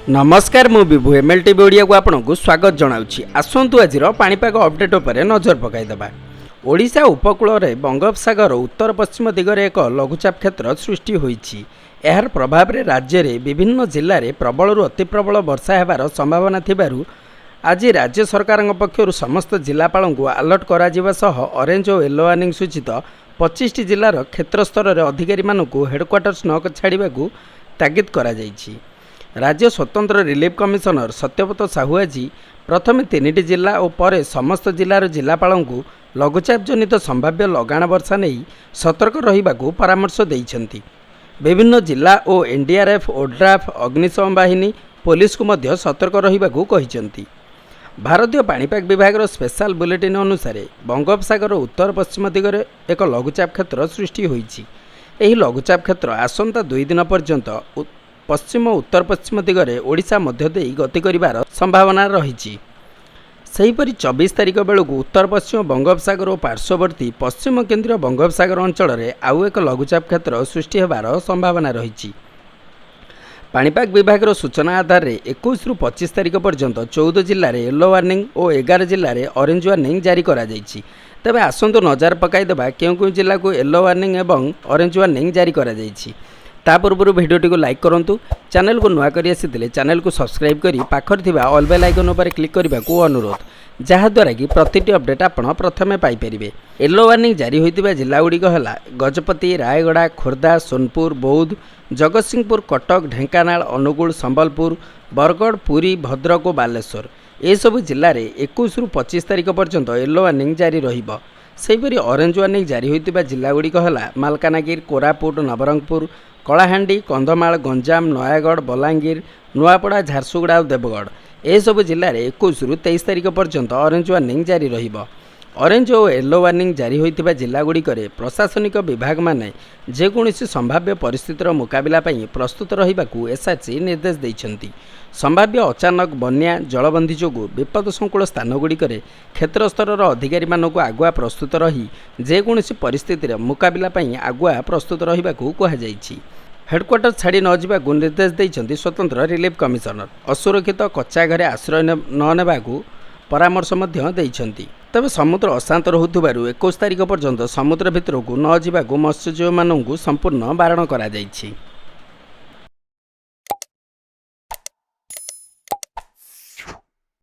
नमस्कार मु विभु ML TV Odia को आपको स्वागत जनाऊँगी। आसतु आज पाणीपाग अपडेट उपर नजर पकईदे। ओडिशा उपकूल में बंगोपसागर उत्तर पश्चिम दिगरे एक लघुचाप क्षेत्र सृष्टि होईछि। यार प्रभाव में राज्य में विभिन्न जिले में प्रबल अति प्रबल वर्षा होबार संभावना थिबारु आज राज्य सरकार पक्षर समस्त जिलापाल को अलर्ट कर ऑरेंज और येलो वार्निंग सूचित 25 जिलार क्षेत्र स्तर में अधिकारी मानू हेडक्वार्टर्स न छाड़ा तागिद करा जायछि। राज्य स्वतंत्र रिलीफ कमिशनर सत्यव्रत साहू आज प्रथम 3टी जिला और पर समस्त जिलार जिलापाल को लघुचाप जनित संभाव्य लगाण वर्षा नहीं सतर्क रहिबा को परामर्श देइछन्ति। विभिन्न जिला और एनडीआरएफ ओड्राफ अग्निशम बाहिनी पुलिस को मध्य सतर्क रहिबा को कहिछन्ति। भारतीय पाणीपाग विभाग स्पेशल बुलेटिन अनुसार बंगोपसागर उत्तर पश्चिम दिगरे एक लघुचाप क्षेत्र सृष्टि होईछि। एही लघुचाप क्षेत्र आसंता 2 दिन पर्यंत पश्चिम उत्तर पश्चिम दिगरे ओडिशा मध्य देई गति करिवार संभावना रही। सेहीपरि 24 तारिख बेलू उत्तर पश्चिम बंगोपसागर और पार्श्ववर्ती पश्चिम केन्द्रीय बंगोपसागर अंचल में आउ एक लघुचाप क्षेत्र सृष्टि होबार संभावना रही। पाणीपाग विभाग सूचना आधार में 21 रु 25 तारिख पर्यंत 14 जिले में येलो वार्निंग और 11 जिले में ऑरेंज वार्निंग जारी करा जायछि। तेबे आसंतु नजर पकाईदेबा केउं जिला को येलो वार्निंग और ऑरेंज वार्निंग जारी करा जायछि। ता पूर्व भिडियोटी को लाइक करूँ, चैनल को नुआ कर चैनल को सब्सक्राइब करी पाखर थिबा ऑल बेल आइकन उपर क्लिक करने को अनुरोध, जहाद्वारा कि प्रतिटी अपडेट आपण प्रथमे पाइपर। येलो वार्निंग जारी होता जिलागुड़िक है गजपति, रायगड़ा, खोर्धा, सोनपुर, बौद्ध, जगतसिंहपुर, कटक, ढेंकानाल, अनुगुल, संबलपुर, बरगढ़, पुरी, भद्रक और बालेश्वर। ये सब जिले में 21 रु 25 तारिख पर्यंत येलो वार्निंग जारी रहिबो। सेहीपरि ऑरेंज वार्निंग जारी होता जिलागुड़िक है मालकानगिरी, कोरापुट, नवरंगपुर, कलाहांडी, कंधमाल, गंजाम, नयागढ़, बलांगीर, नुआपड़ा, झारसुगुड़ा और देवगढ़। यह सब जिले में 21 रु 23 तारिख पर्यंत ऑरेंज वार्निंग जारी रहिबो। ऑरेंज और येलो वार्निंग जारी होता जिलागुड़िक प्रशासनिक विभाग माने जेकोसी संभाव्य परिस्थितिर मुकाबला पई प्रस्तुत रहिबाकू एसआरसी निर्देश देइछन्ति। संभाव्य अचानक बन्या जलबंधी जोगु विपद संकुल स्थानगुड़िक क्षेत्र स्तर अधिकारी मानक आगुआ प्रस्तुत रही जेकोसी परिस्थितिर मुकाबला पई आगुआ प्रस्तुत रहिबाकू कुहाଯାଇଛି। हेडक्वार्टर छाड़ी न जावाकू निर्देश देइछन्ति स्वतंत्र रिलीफ कमिशनर। असुरक्षित कच्चा घरे आश्रय न नेबाकू परामर्श मध्य देइछन्ति। तबे समुद्र अशांत रहुथिबारु 21 तारिख पर्यंत समुद्र भितरकू न जावाकू मत्स्यजीवी मानकू संपूर्ण बारण करा जायछि।